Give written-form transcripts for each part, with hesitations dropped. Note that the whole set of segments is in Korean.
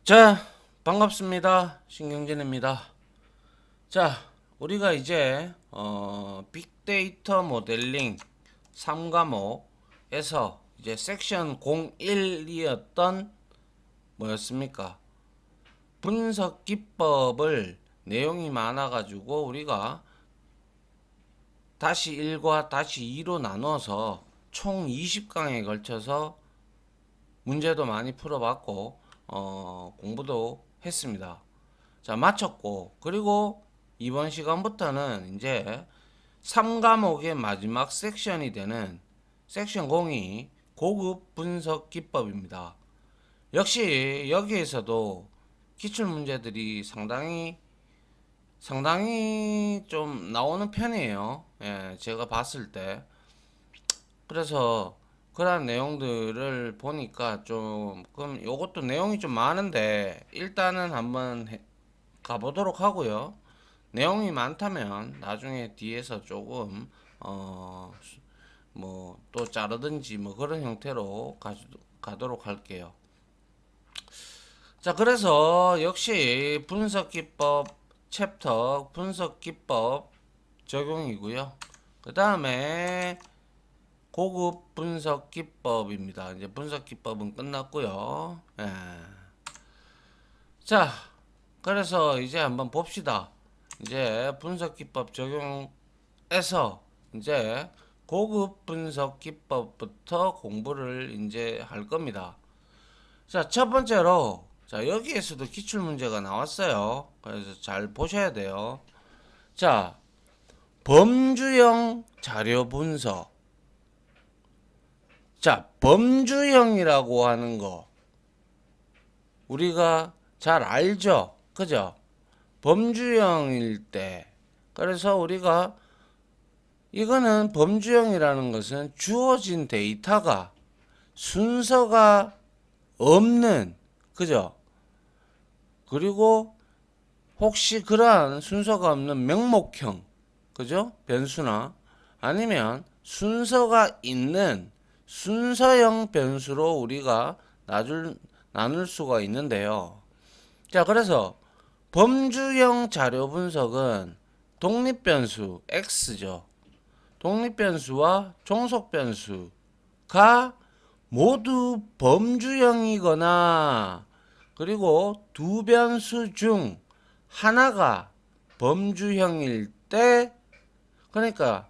자, 반갑습니다. 신경진입니다. 자, 우리가 이제 빅데이터 모델링 3과목에서 이제 섹션 01이었던 뭐였습니까? 분석 기법을 내용이 많아가지고 우리가 다시 1과 다시 2로 나눠서 총 20강에 걸쳐서 문제도 많이 풀어봤고 공부도 했습니다. 자, 마쳤고, 그리고 이번 시간부터는 이제 3과목의 마지막 섹션이 되는 섹션 02 고급 분석 기법입니다. 역시 여기에서도 기출 문제들이 상당히 좀 나오는 편이에요. 예, 제가 봤을 때. 그래서 그런 내용들을 보니까 조금 요것도 내용이 좀 많은데 일단은 한번 가보도록 하고요. 내용이 많다면 나중에 뒤에서 조금 뭐 또 자르든지 뭐 그런 형태로 가도록 할게요. 자, 그래서 역시 분석 기법 챕터 분석 기법 적용이고요. 그 다음에 고급 분석 기법입니다. 이제 분석 기법은 끝났고요. 예. 자, 그래서 이제 한번 봅시다. 이제 분석 기법 적용해서 이제 고급 분석 기법부터 공부를 이제 할 겁니다. 자, 첫 번째로 자, 여기에서도 기출 문제가 나왔어요. 그래서 잘 보셔야 돼요. 자, 범주형 자료 분석. 자, 범주형이라고 하는 거 우리가 잘 알죠? 그죠? 범주형일 때 그래서 우리가 이거는 범주형이라는 것은 주어진 데이터가 순서가 없는, 그죠? 그리고 혹시 그러한 순서가 없는 명목형, 그죠? 변수나 아니면 순서가 있는 순서형 변수로 우리가 나눌 수가 있는데요. 자, 그래서 범주형 자료 분석은 독립변수 X죠. 독립변수와 종속변수가 모두 범주형이거나 그리고 두 변수 중 하나가 범주형일 때, 그러니까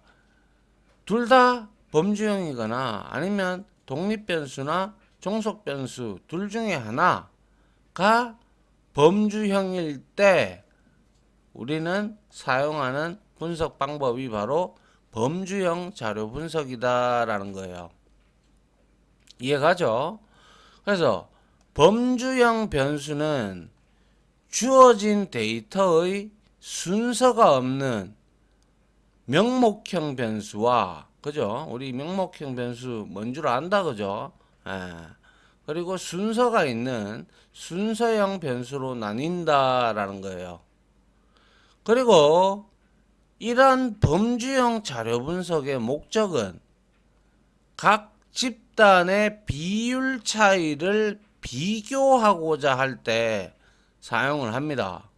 둘 다 범주형이거나 아니면 독립변수나 종속변수 둘 중에 하나가 범주형일 때 우리는 사용하는 분석 방법이 바로 범주형 자료 분석이다라는 거예요. 이해가죠? 그래서 범주형 변수는 주어진 데이터의 순서가 없는 명목형 변수와, 그죠? 우리 명목형 변수 뭔 줄 안다, 그죠? 예. 그리고 순서가 있는 순서형 변수로 나뉜다라는 거예요. 그리고 이러한 범주형 자료 분석의 목적은 각 집단의 비율 차이를 비교하고자 할 때 사용을 합니다.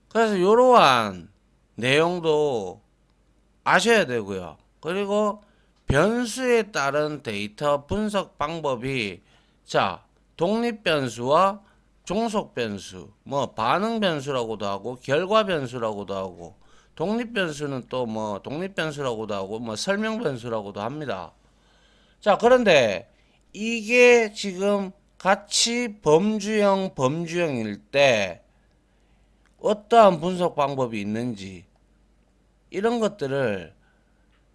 그래서 이러한 내용도 아셔야 되고요. 그리고 변수에 따른 데이터 분석 방법이 자, 독립 변수와 종속 변수, 뭐 반응 변수라고도 하고 결과 변수라고도 하고 독립 변수는 또 뭐 독립 변수라고도 하고 뭐 설명 변수라고도 합니다. 자, 그런데 이게 지금 같이 범주형일 때 어떠한 분석 방법이 있는지 이런 것들을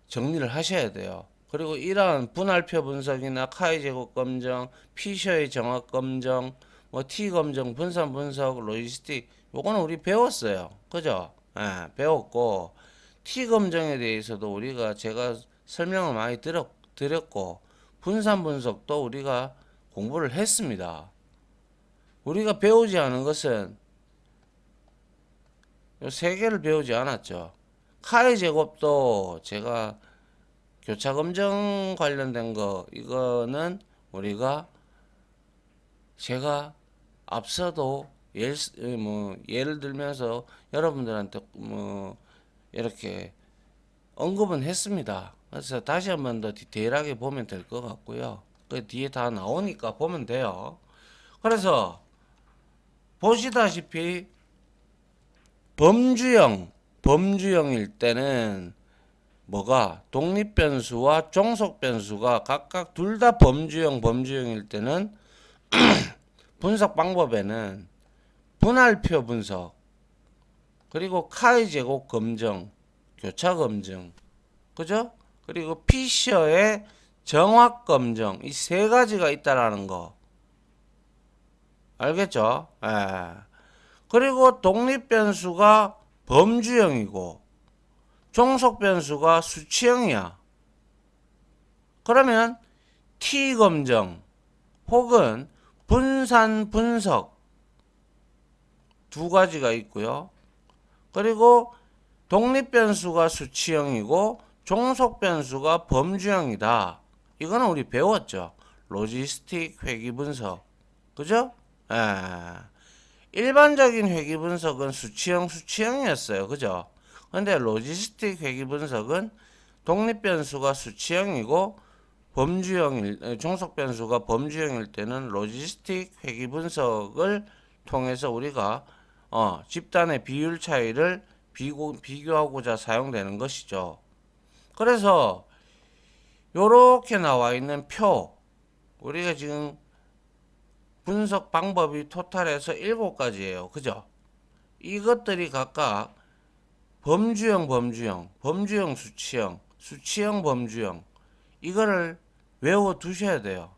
정리를 하셔야 돼요. 그리고 이러한 분할표 분석이나 카이 제곱 검정, 피셔의 정확 검정, 뭐 T 검정, 분산 분석, 로지스틱 요거는 우리 배웠어요. 그죠? 예, 배웠고 T 검정에 대해서도 제가 설명을 많이 드렸고 분산 분석도 우리가 공부를 했습니다. 우리가 배우지 않은 것은 요 세 개를 배우지 않았죠. 카이 제곱도 제가 교차 검정 관련된 거 이거는 제가 앞서도 예를 들면서 여러분들한테 뭐 이렇게 언급은 했습니다. 그래서 다시 한 번 더 디테일하게 보면 될 것 같고요. 그 뒤에 다 나오니까 보면 돼요. 그래서 보시다시피 범주형일 때는 뭐가 독립변수와 종속변수가 각각 둘 다 범주형일 때는 분석 방법에는 분할표 분석 그리고 카이 제곱 검정 교차 검증 그죠? 그리고 피셔의 정확 검증 이 세 가지가 있다라는 거 알겠죠? 예. 그리고 독립 변수가 범주형이고 종속 변수가 수치형이야. 그러면 T 검증 혹은 분산 분석 두 가지가 있고요. 그리고 독립 변수가 수치형이고 종속 변수가 범주형이다. 이거는 우리 배웠죠. 로지스틱 회귀 분석. 그죠? 예. 일반적인 회귀 분석은 수치형이었어요. 그죠? 근데 로지스틱 회귀 분석은 독립 변수가 수치형이고 종속 변수가 범주형일 때는 로지스틱 회귀 분석을 통해서 우리가 집단의 비율 차이를 비교하고자 사용되는 것이죠. 그래서 요렇게 나와 있는 표 우리가 지금 분석 방법이 토탈해서 7가지예요. 그죠? 이것들이 각각 범주형, 수치형, 범주형 이거를 외워 두셔야 돼요.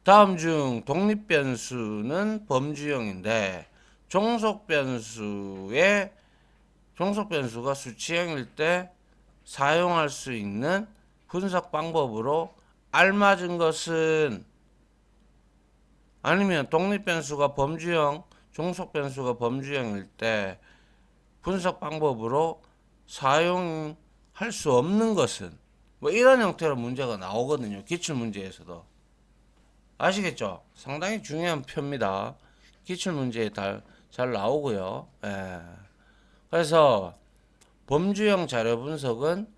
다음 중 독립 변수는 범주형인데 종속 변수가 수치형일 때 사용할 수 있는 분석 방법으로 알맞은 것은 아니면 독립 변수가 범주형, 종속 변수가 범주형일 때 분석 방법으로 사용할 수 없는 것은 뭐 이런 형태로 문제가 나오거든요. 기출 문제에서도. 아시겠죠? 상당히 중요한 표입니다. 기출 문제에 잘 나오고요. 예. 그래서 범주형 자료 분석은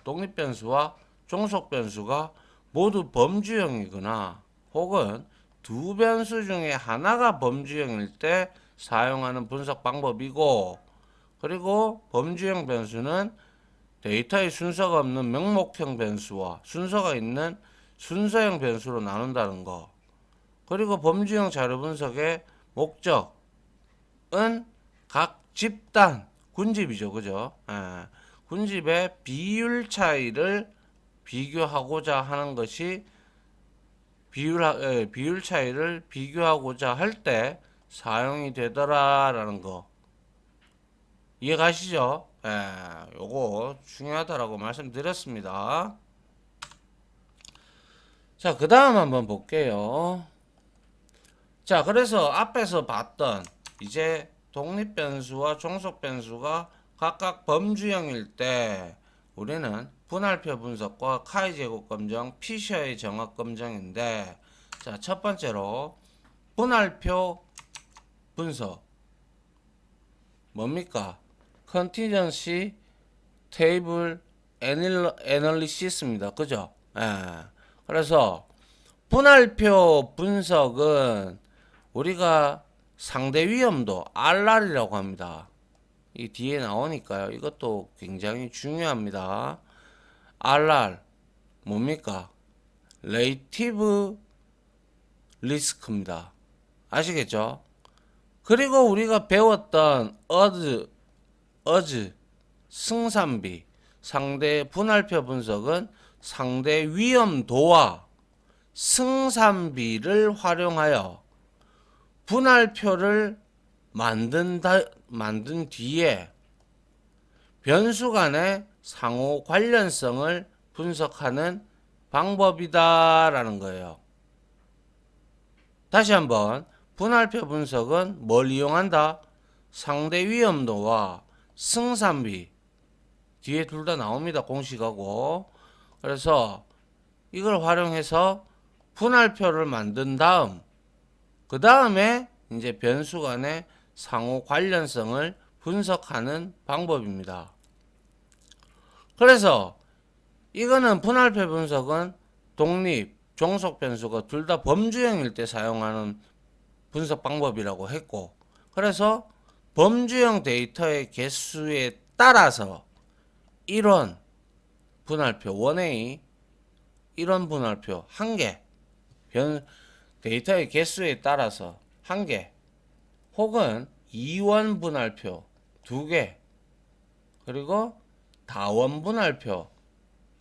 독립 변수와 종속 변수가 모두 범주형이거나 혹은 두 변수 중에 하나가 범주형일 때 사용하는 분석 방법이고 그리고 범주형 변수는 데이터의 순서가 없는 명목형 변수와 순서가 있는 순서형 변수로 나눈다는 거. 그리고 범주형 자료 분석의 목적은 각 집단, 군집이죠. 그죠? 예. 군집의 비율 차이를 비교하고자 하는 것이 비율 차이를 비교하고자 할 때 사용이 되더라라는 거. 이해가시죠? 예, 요거 중요하다라고 말씀드렸습니다. 자, 그 다음 한번 볼게요. 자, 그래서 앞에서 봤던 이제 독립 변수와 종속 변수가 각각 범주형일 때 우리는 분할표 분석과 카이 제곱 검정, 피셔의 정확 검정인데 자, 첫 번째로 분할표 분석 뭡니까? 컨티전시 테이블 애널리시스입니다. 그죠? 예. 그래서 분할표 분석은 우리가 상대 위험도 RR이라고 합니다. 이 뒤에 나오니까요. 이것도 굉장히 중요합니다. RR 뭡니까? 레이티브 리스크입니다. 아시겠죠? 그리고 우리가 배웠던 어즈 승산비 상대 분할표 분석은 상대 위험도와 승산비를 활용하여 분할표를 만든 뒤에 변수 간의 상호 관련성을 분석하는 방법이다라는 거예요. 다시 한번 분할표 분석은 뭘 이용한다? 상대 위험도와 승산비 뒤에 둘 다 나옵니다. 공식하고. 그래서 이걸 활용해서 분할표를 만든 다음, 그 다음에 이제 변수 간의 상호 관련성을 분석하는 방법입니다. 그래서 이거는 분할표 분석은 독립, 종속 변수가 둘 다 범주형일 때 사용하는 분석 방법이라고 했고, 그래서 범주형 데이터의 개수에 따라서 1원 분할표, 1A 1원 분할표 1개, 데이터의 개수에 따라서 1개, 혹은 2원 분할표 2개, 그리고 다원 분할표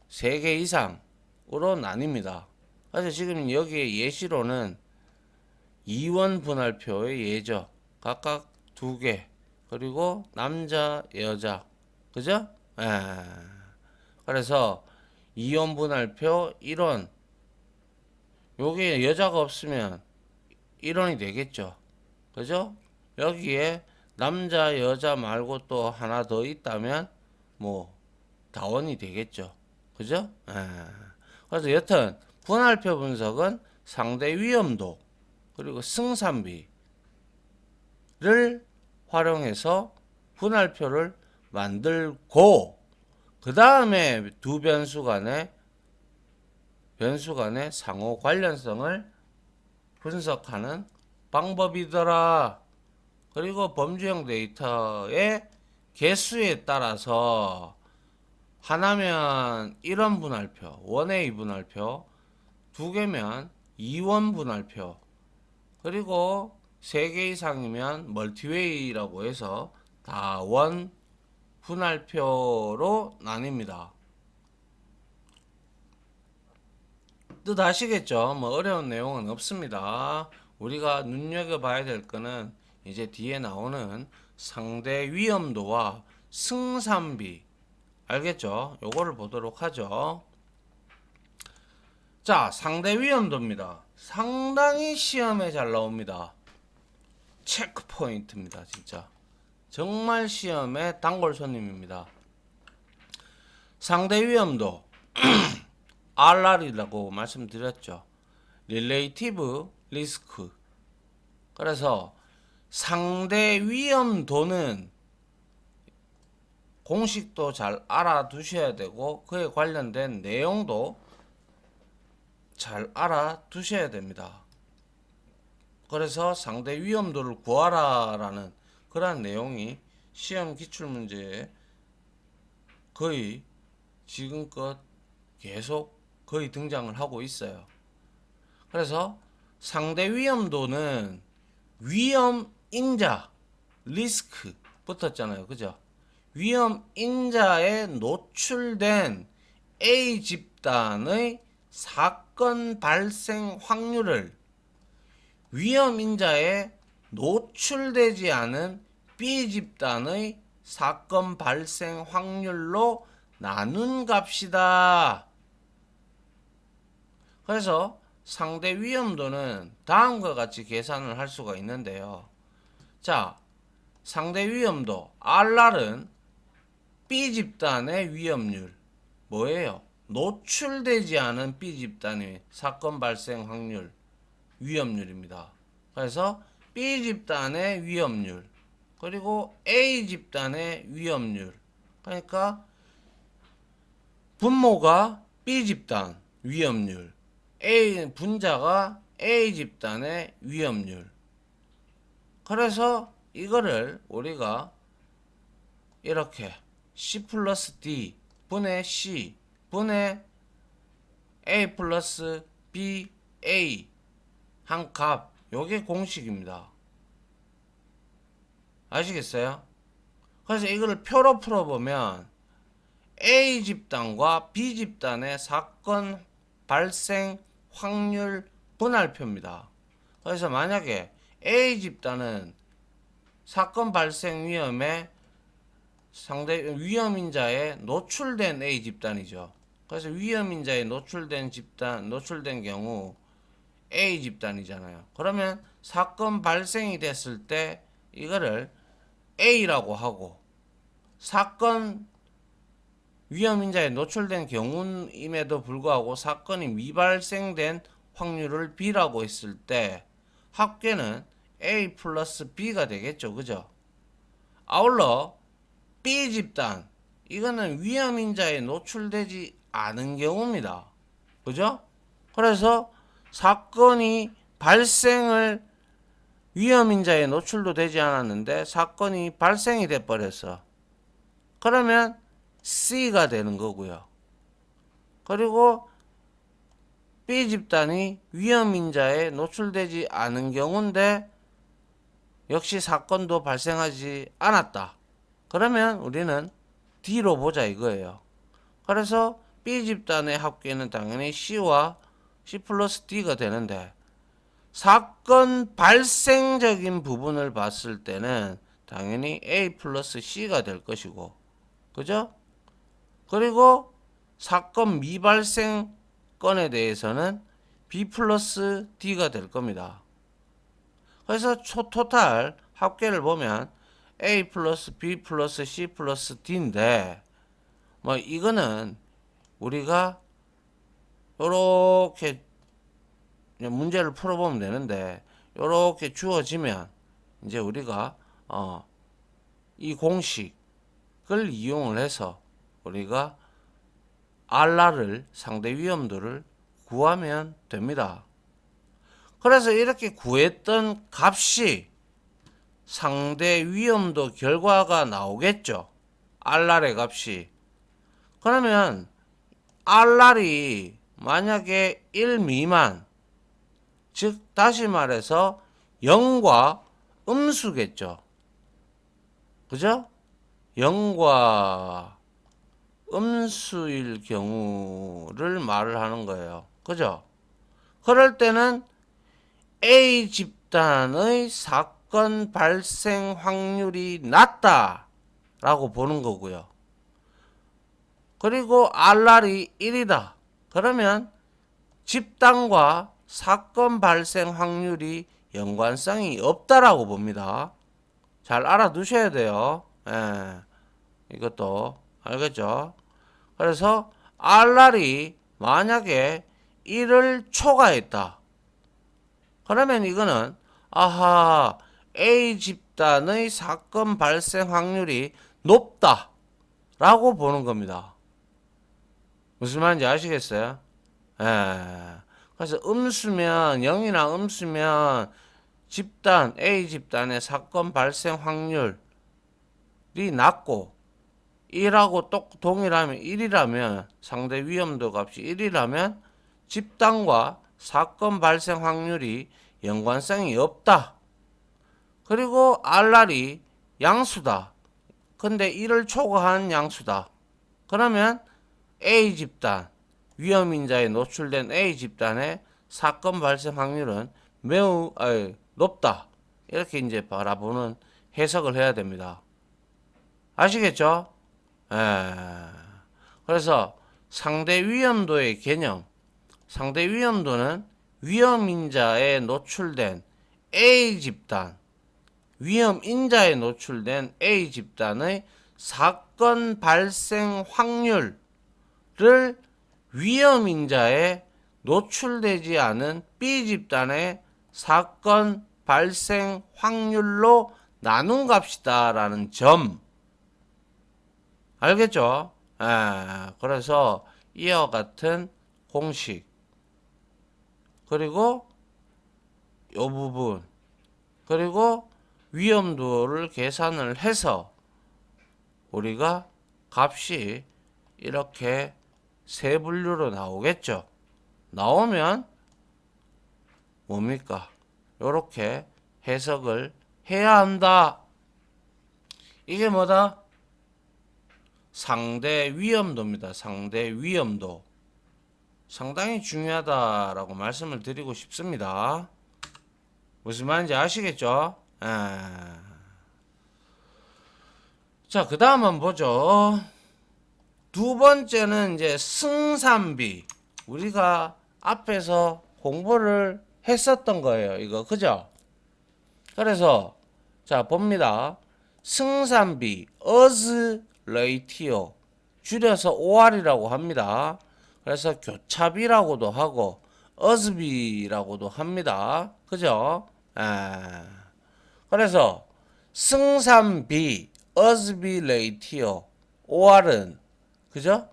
3개 이상으로 나뉩니다. 그래서 지금 여기 예시로는 2원 분할표의 예죠. 각각 2개, 그리고 남자, 여자, 그죠? 그래서 2원 분할표 1원, 요게 여자가 없으면 1원이 되겠죠. 그죠? 여기에 남자, 여자 말고 또 하나 더 있다면 뭐 다원이 되겠죠. 그죠? 그래서 여튼 분할표 분석은 상대 위험도 그리고 승산비를 활용해서 분할표를 만들고, 그 다음에 두 변수 간의 상호 관련성을 분석하는 방법이더라. 그리고 범주형 데이터의 개수에 따라서 하나면 1원 분할표, 1A 분할표, 2개면 2원 분할표, 그리고 3개 이상이면 멀티웨이라고 해서 다원 분할표로 나뉩니다. 뜻 아시겠죠? 뭐 어려운 내용은 없습니다. 우리가 눈여겨봐야 될 거는 이제 뒤에 나오는 상대 위험도와 승산비, 알겠죠? 요거를 보도록 하죠. 자, 상대 위험도입니다. 상당히 시험에 잘 나옵니다. 체크 포인트입니다. 진짜 정말 시험의 단골 손님입니다. 상대 위험도 RR이라고 말씀드렸죠. Relative Risk. 그래서 상대 위험도는 공식도 잘 알아두셔야 되고 그에 관련된 내용도 잘 알아두셔야 됩니다. 그래서 상대 위험도를 구하라 라는 그러한 내용이 시험 기출문제에 거의 지금껏 계속 거의 등장을 하고 있어요. 그래서 상대 위험도는 위험인자, 리스크 붙었잖아요. 그죠? 위험인자에 노출된 A 집단의 사건 발생 확률을 위험인자에 노출되지 않은 B 집단의 사건 발생 확률로 나눈 값이다. 그래서 상대 위험도는 다음과 같이 계산을 할 수가 있는데요. 자, 상대 위험도 RR은 B 집단의 위험률, 뭐예요? 노출되지 않은 B 집단의 사건 발생 확률, 위험률입니다. 그래서 B 집단의 위험률, 그리고 A 집단의 위험률, 그러니까 분모가 B 집단 위험률, 분자가 A 집단의 위험률. 그래서 이거를 우리가 이렇게 C 플러스 D 분의 C 분의 A 플러스 B A 한 값, 요게 공식입니다. 아시겠어요? 그래서 이거를 표로 풀어보면 A 집단과 B 집단의 사건 발생 확률 분할표입니다. 그래서 만약에 A 집단은 사건 발생 위험에 상대 위험인자에 노출된 A 집단이죠. 그래서 위험인자에 노출된 경우 A 집단이잖아요. 그러면 사건 발생이 됐을 때 이거를 A라고 하고, 사건 위험인자에 노출된 경우임에도 불구하고 사건이 미발생된 확률을 B라고 했을 때 합계는 A 플러스 B가 되겠죠. 그죠? 아울러 B 집단 이거는 위험인자에 노출되지 않은 경우입니다. 그죠? 그래서 사건이 발생을 위험인자에 노출도 되지 않았는데 사건이 발생이 돼 버렸어. 그러면 C가 되는 거고요. 그리고 B 집단이 위험인자에 노출되지 않은 경우인데 역시 사건도 발생하지 않았다. 그러면 우리는 D로 보자 이거예요. 그래서 B 집단의 합계는 당연히 C와 C 플러스 D가 되는데 사건 발생적인 부분을 봤을 때는 당연히 A 플러스 C가 될 것이고 그죠? 그리고 사건 미발생 건에 대해서는 B 플러스 D가 될 겁니다. 그래서 토탈 합계를 보면 A 플러스 B 플러스 C 플러스 D인데 뭐 이거는 우리가 요렇게 문제를 풀어보면 되는데 요렇게 주어지면 이제 우리가 이 공식을 이용을 해서 우리가 R를 상대 위험도를 구하면 됩니다. 그래서 이렇게 구했던 값이 상대 위험도 결과가 나오겠죠. R의 값이. 그러면 R이 만약에 1 미만, 즉 다시 말해서 0과 음수겠죠. 그죠? 0과 음수일 경우를 말을 하는 거예요. 그죠? 그럴 때는 A 집단의 사건 발생 확률이 낮다 라고 보는 거고요. 그리고 R이 1이다. 그러면 집단과 사건 발생 확률이 연관성이 없다라고 봅니다. 잘 알아두셔야 돼요. 예, 이것도 알겠죠? 그래서 R이 만약에 1을 초과했다. 그러면 이거는 아하 A 집단의 사건 발생 확률이 높다 라고 보는 겁니다. 무슨 말인지 아시겠어요? 예. 그래서 음수면 0이나 음수면 집단 A 집단의 사건 발생 확률이 낮고 1하고 똑 동일하면 1이라면 상대 위험도 값이 1이라면 집단과 사건 발생 확률이 연관성이 없다. 그리고 R이 양수다. 근데 1을 초과한 양수다. 그러면 A 집단, 위험인자에 노출된 A 집단의 사건 발생 확률은 매우 높다. 이렇게 이제 바라보는 해석을 해야 됩니다. 아시겠죠? 그래서 상대 위험도의 개념, 상대 위험도는 위험인자에 노출된 A 집단, 위험인자에 노출된 A 집단의 사건 발생 확률을 위험인자에 노출되지 않은 B 집단의 사건 발생 확률로 나눈 값이다 라는 점 알겠죠? 그래서 이와 같은 공식 그리고 이 부분 그리고 위험도를 계산을 해서 우리가 값이 이렇게 세 분류로 나오겠죠. 나오면 뭡니까? 이렇게 해석을 해야 한다. 이게 뭐다? 상대 위험도입니다. 상대 위험도. 상당히 중요하다라고 말씀을 드리고 싶습니다. 무슨 말인지 아시겠죠? 자, 그 다음 한번 보죠. 두 번째는 이제 승산비. 우리가 앞에서 공부를 했었던 거예요. 이거, 그죠? 그래서, 자, 봅니다. 승산비, odds ratio. 줄여서 OR이라고 합니다. 그래서 교차비라고도 하고 어스비라고도 합니다. 그죠? 그래서 승산비, 어스비 레이티오, OR은 그죠?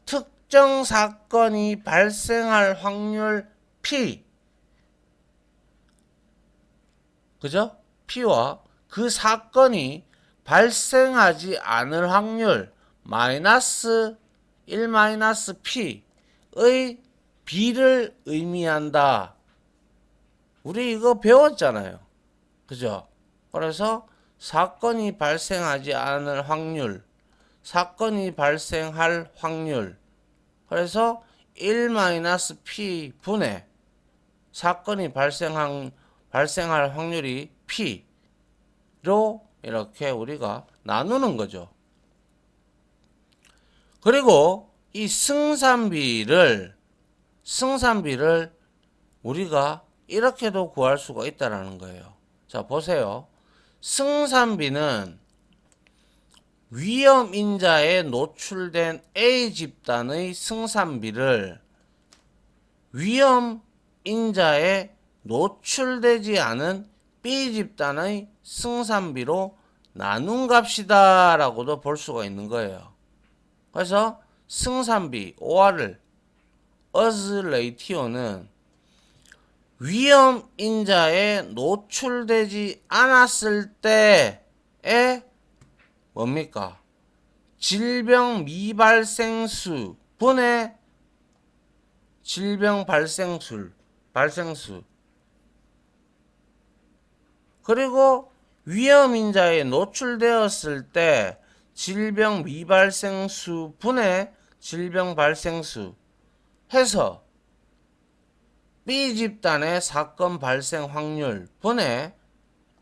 특정 사건이 발생할 확률 P, 그죠? P와 그 사건이 발생하지 않을 확률 마이너스 1 마이너스 P의 B를 의미한다. 우리 이거 배웠잖아요. 그죠? 그래서 사건이 발생하지 않을 확률, 사건이 발생할 확률, 그래서 1 마이너스 P 분의 사건이 발생할 확률이 P로 이렇게 우리가 나누는 거죠. 그리고 이 승산비를 우리가 이렇게도 구할 수가 있다라는 거예요. 자, 보세요. 승산비는 위험인자에 노출된 A 집단의 승산비를 위험인자에 노출되지 않은 B 집단의 승산비로 나눈 값이다 라고도 볼 수가 있는 거예요. 그래서 승산비 OR을 어즈 레이티오는 위험인자에 노출되지 않았을 때의 뭡니까? 질병 미발생수 분의 질병 발생수 그리고 위험인자에 노출되었을 때 질병 미발생수 분의 질병 발생수 해서 B집단의 사건 발생 확률 분의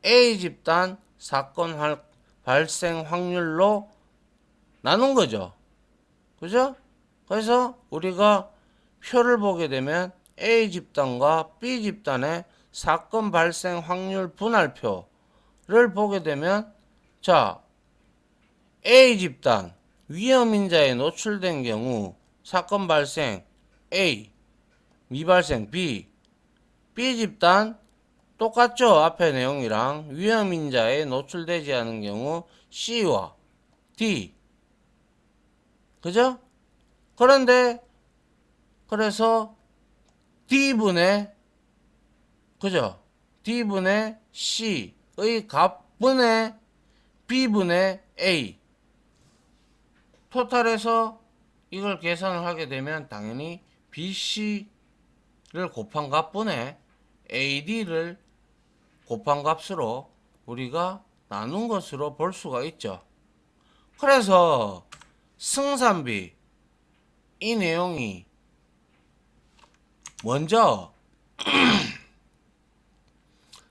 A집단 사건 발생 확률로 나눈 거죠. 그죠? 그래서 우리가 표를 보게 되면 A집단과 B집단의 사건 발생 확률 분할표를 보게 되면 자, A집단 위험인자에 노출된 경우 사건 발생 A, 미발생 B, B집단 똑같죠? 앞에 내용이랑 위험인자에 노출되지 않은 경우 C와 D. 그죠? 그런데 그래서 D분의 그죠? D분의 C의 값분의 B분의 A 토탈해서 이걸 계산을 하게 되면 당연히 BC를 곱한 값분의 AD를 곱한 값으로 우리가 나눈 것으로 볼 수가 있죠. 그래서 승산비 이 내용이 먼저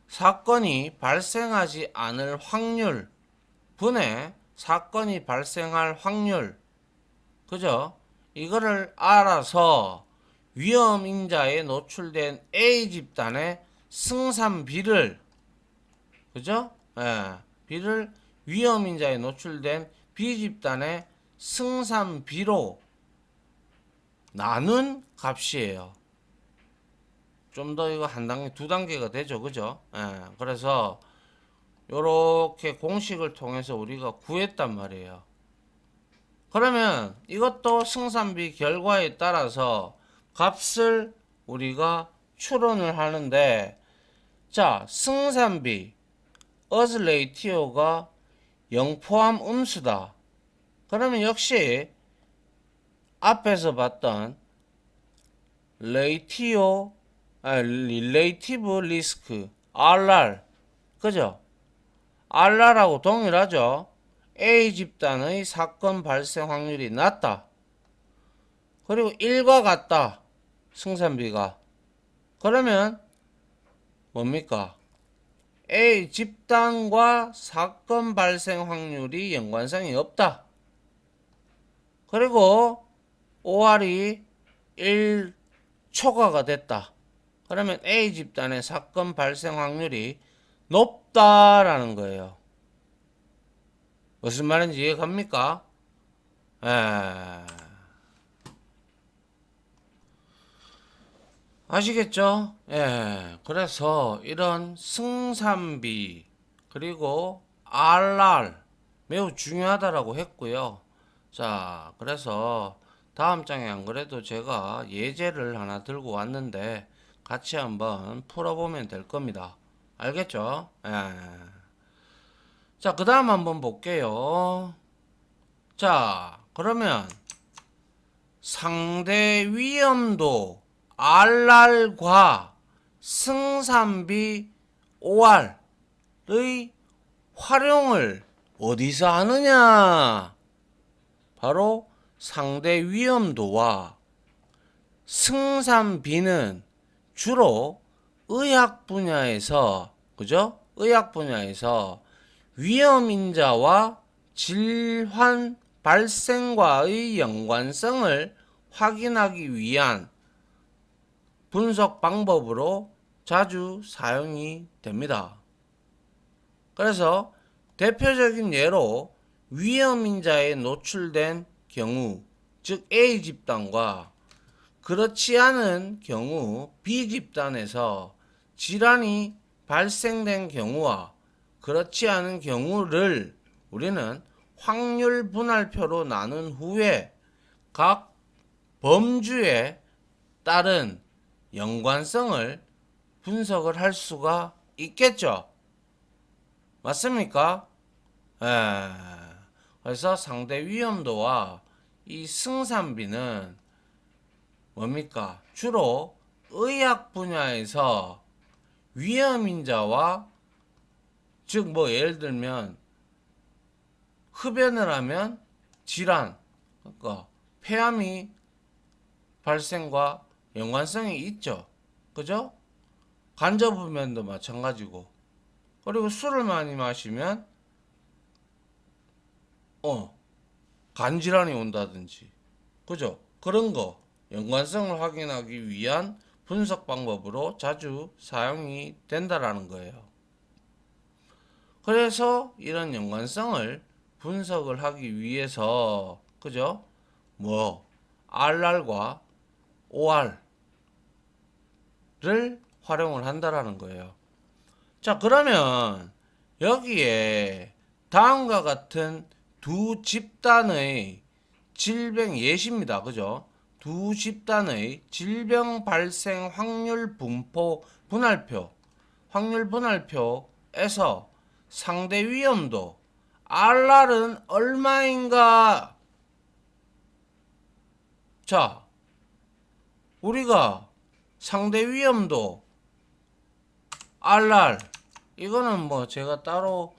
사건이 발생하지 않을 확률 분의 사건이 발생할 확률 그죠? 이거를 알아서 위험인자에 노출된 A집단의 승산비를 그죠? 비를 위험인자에 노출된 B집단의 승산비로 나눈 값이에요. 좀 더 이거 한 단계, 두 단계가 되죠. 그죠? 그래서 요렇게 공식을 통해서 우리가 구했단 말이에요. 그러면 이것도 승산비 결과에 따라서 값을 우리가 추론을 하는데 자, 승산비 어즈 레이티오가 0 포함 음수다. 그러면 역시 앞에서 봤던 레이티오 릴레이티브 리스크 RR 그죠? RR하고 동일하죠. A집단의 사건 발생 확률이 낮다. 그리고 1과 같다. 승산비가. 그러면 뭡니까? A집단과 사건 발생 확률이 연관성이 없다. 그리고 OR이 1 초과가 됐다. 그러면 A집단의 사건 발생 확률이 높다라는 거예요. 무슨 말인지 이해갑니까? 예. 아시겠죠? 예. 그래서 이런 승산비 그리고 RR 매우 중요하다라고 했고요. 자, 그래서 다음 장에 안 그래도 제가 예제를 하나 들고 왔는데 같이 한번 풀어보면 될 겁니다. 알겠죠? 예. 자, 그 다음 한번 볼게요. 자, 그러면 상대 위험도 RR과 승산비 OR의 활용을 어디서 하느냐? 바로 상대 위험도와 승산비는 주로 의학 분야에서, 그죠? 의학 분야에서 위험인자와 질환 발생과의 연관성을 확인하기 위한 분석 방법으로 자주 사용이 됩니다. 그래서 대표적인 예로 위험인자에 노출된 경우, 즉 A 집단과 그렇지 않은 경우 B 집단에서 질환이 발생된 경우와 그렇지 않은 경우를 우리는 확률 분할표로 나눈 후에 각 범주에 따른 연관성을 분석을 할 수가 있겠죠. 맞습니까? 예. 그래서 상대 위험도와 이 승산비는 뭡니까? 주로 의학 분야에서 위험인자와 즉 뭐 예를 들면 흡연을 하면 질환, 그러니까 폐암이 발생과 연관성이 있죠. 그죠? 간접흡연도 마찬가지고. 그리고 술을 많이 마시면 간질환이 온다든지. 그죠? 그런 거 연관성을 확인하기 위한 분석 방법으로 자주 사용이 된다라는 거예요. 그래서 이런 연관성을 분석을 하기 위해서 그죠? RR과 OR를 활용을 한다라는 거예요. 자, 그러면 여기에 다음과 같은 두 집단의 질병 예시입니다. 그죠? 두 집단의 질병 발생 확률 분할표에서 상대 위험도 RR은 얼마인가? 자, 우리가 상대 위험도 RR 이거는 뭐 제가 따로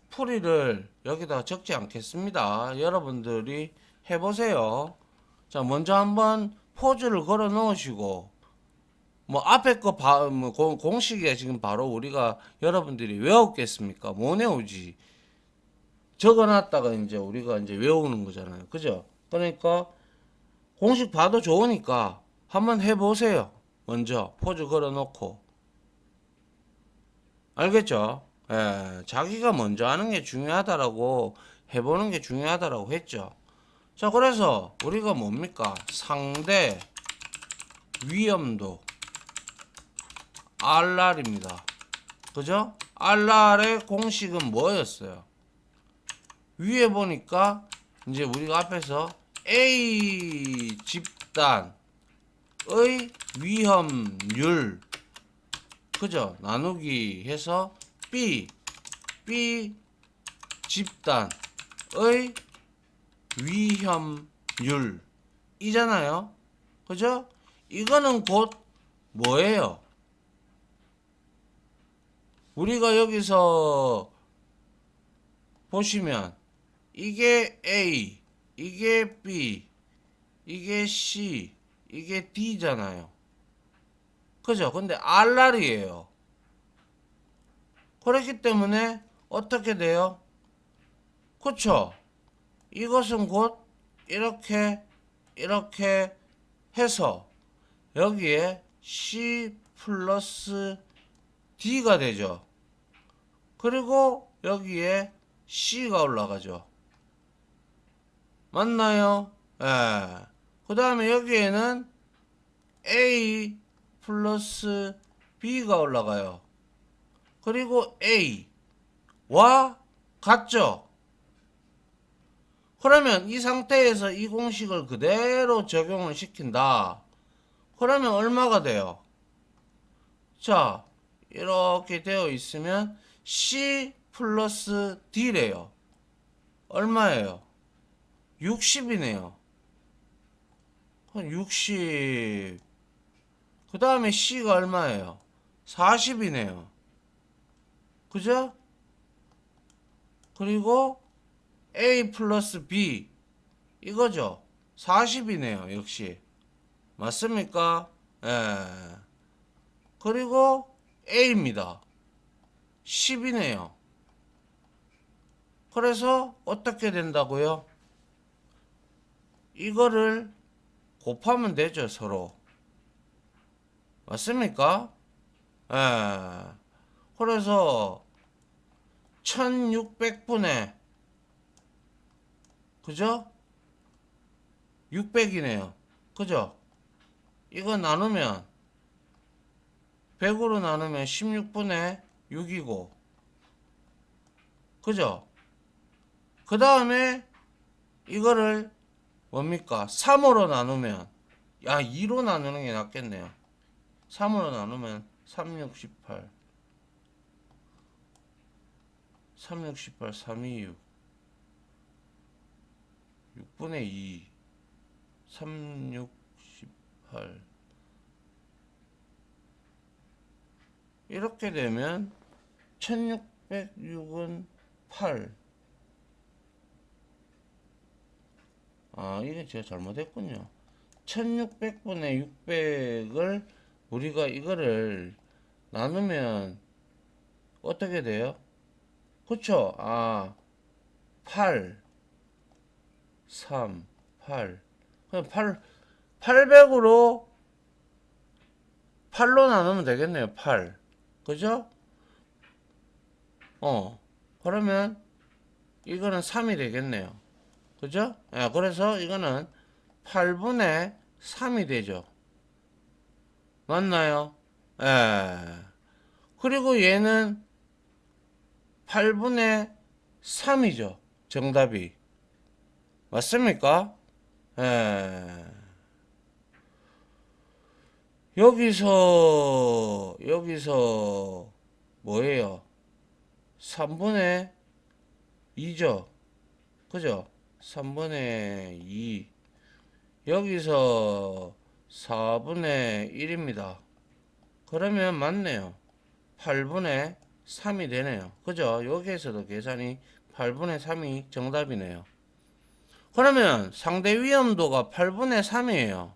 풀이를 여기다 적지 않겠습니다. 여러분들이 해보세요. 자, 먼저 한번 포즈를 걸어 놓으시고 뭐 앞에 거 뭐 공식에 지금 바로 우리가 여러분들이 외웠겠습니까? 못 외우지. 적어놨다가 이제 우리가 이제 외우는 거잖아요. 그죠? 그러니까 공식 봐도 좋으니까 한번 해보세요. 먼저 포즈 걸어 놓고. 알겠죠? 예, 자기가 먼저 하는 게 중요하다라고 해보는 게 중요하다라고 했죠. 자, 그래서 우리가 뭡니까? 상대 위험도 RR입니다. 그죠? RR의 공식은 뭐였어요? 위에 보니까 이제 우리가 앞에서 A 집단의 위험률 그죠? 나누기 해서 B 집단의 위험률 이잖아요. 그죠? 이거는 곧 뭐예요? 우리가 여기서 보시면 이게 A, 이게 B, 이게 C, 이게 D잖아요. 그죠? 근데 RR이에요. 그렇기 때문에 어떻게 돼요? 그쵸? 이것은 곧 이렇게 해서 여기에 C 플러스 D가 되죠. 그리고 여기에 C가 올라가죠. 맞나요? 예. 그 다음에 여기에는 A 플러스 B가 올라가요. 그리고 A와 같죠? 그러면 이 상태에서 이 공식을 그대로 적용을 시킨다. 그러면 얼마가 돼요? 자, 이렇게 되어 있으면 C 플러스 D래요. 얼마예요? 60이네요. 60. 그 다음에 C가 얼마예요? 40이네요. 그죠? 그리고 A 플러스 B 이거죠. 40이네요. 역시. 맞습니까? 예. 그리고 A입니다. 10이네요. 그래서 어떻게 된다고요? 이거를 곱하면 되죠, 서로. 맞습니까? 예. 그래서 1600분의 그죠? 600이네요. 그죠? 이거 나누면 100으로 나누면 16분의 6이고 그죠? 그 다음에 이거를 뭡니까? 3으로 나누면 2로 나누는 게 낫겠네요. 3으로 나누면 368 368 326 6분의 2 368 이렇게 되면 1606은 8. 이게 제가 잘못했군요. 1600분의 600을 우리가 이거를 나누면 어떻게 돼요? 그쵸? 8, 3, 8. 그럼 800으로 8로 나누면 되겠네요. 8. 그죠? 그러면 이거는 3이 되겠네요. 그죠? 그래서 이거는 8분의 3이 되죠. 맞나요? 그리고 얘는 8분의 3이죠. 정답이. 맞습니까? 여기서 뭐예요? 3분의 2죠. 그죠? 3분의 2. 여기서 4분의 1입니다. 그러면 맞네요. 8분의 3이 되네요. 그죠? 여기에서도 계산이 8분의 3이 정답이네요. 그러면 상대 위험도가 8분의 3이에요.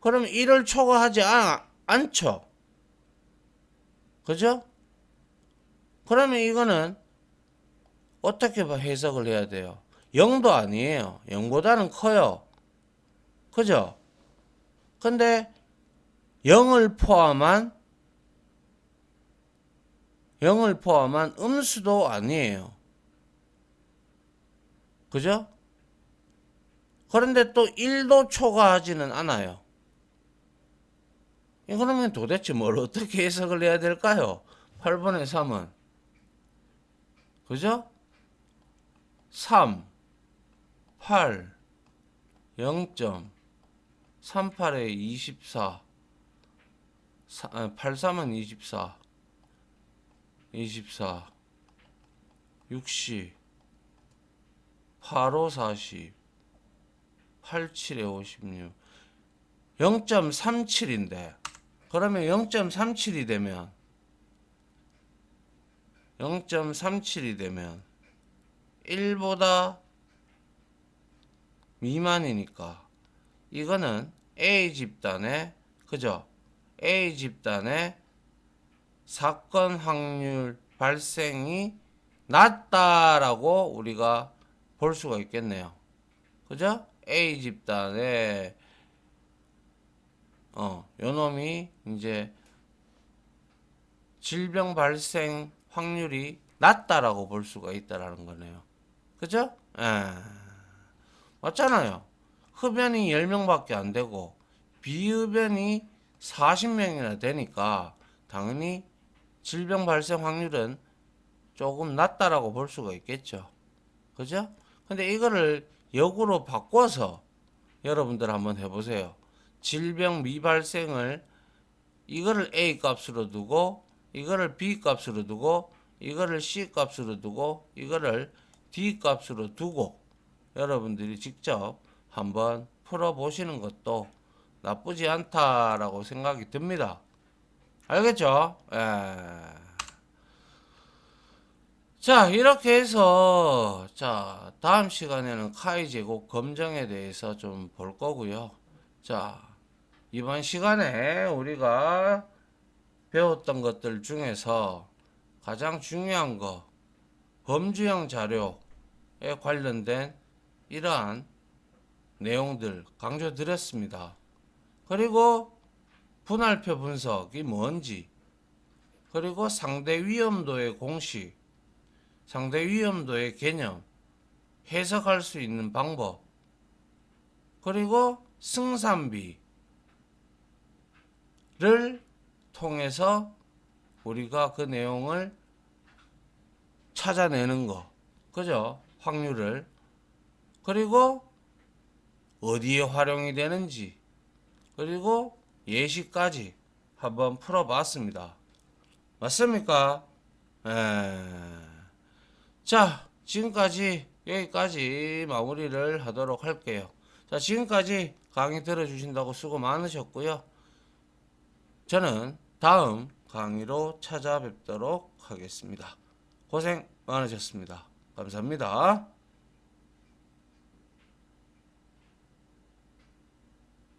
그럼 1을 초과하지 않죠? 그죠? 그러면 이거는 어떻게 해석을 해야 돼요? 0도 아니에요. 0보다는 커요. 그죠? 근데 0을 포함한 음수도 아니에요. 그죠? 그런데 또 1도 초과하지는 않아요. 그러면 도대체 뭘 어떻게 해석을 해야 될까요? 8분의 3은. 그죠? 3, 8, 0.38에 24, 83은 24, 60, 85, 40, 87에 56, 0.37인데, 그러면 0.37이 되면 1보다 미만이니까 이거는 A 집단의 그죠? A 집단의 사건 확률 발생이 낮다라고 우리가 볼 수가 있겠네요. 그죠? A 집단의 요놈이 이제 질병 발생 확률이 낮다라고 볼 수가 있다라는 거네요. 그죠? 맞잖아요. 흡연이 10명밖에 안 되고 비흡연이 40명이나 되니까 당연히 질병 발생 확률은 조금 낮다라고 볼 수가 있겠죠. 그죠? 근데 이거를 역으로 바꿔서 여러분들 한번 해보세요. 질병 미발생을 이거를 A 값으로 두고 이거를 B 값으로 두고 이거를 C 값으로 두고 이거를 D 값으로 두고 여러분들이 직접 한번 풀어보시는 것도 나쁘지 않다라고 생각이 듭니다. 알겠죠? 예. 자, 이렇게 해서, 자, 다음 시간에는 카이 제곱 검정에 대해서 좀 볼 거고요. 자, 이번 시간에 우리가 배웠던 것들 중에서 가장 중요한 거, 범주형 자료에 관련된 이러한 내용들 강조드렸습니다. 그리고 분할표 분석이 뭔지, 그리고 상대 위험도의 공식, 상대 위험도의 개념, 해석할 수 있는 방법, 그리고 승산비를 통해서 우리가 그 내용을 찾아내는 거, 그죠? 확률을. 그리고 어디에 활용이 되는지, 그리고 예시까지 한번 풀어봤습니다. 맞습니까? 자, 지금까지 여기까지 마무리를 하도록 할게요. 자, 지금까지 강의 들어주신다고 수고 많으셨고요. 저는 다음 강의로 찾아뵙도록 하겠습니다. 고생 많으셨습니다. 감사합니다.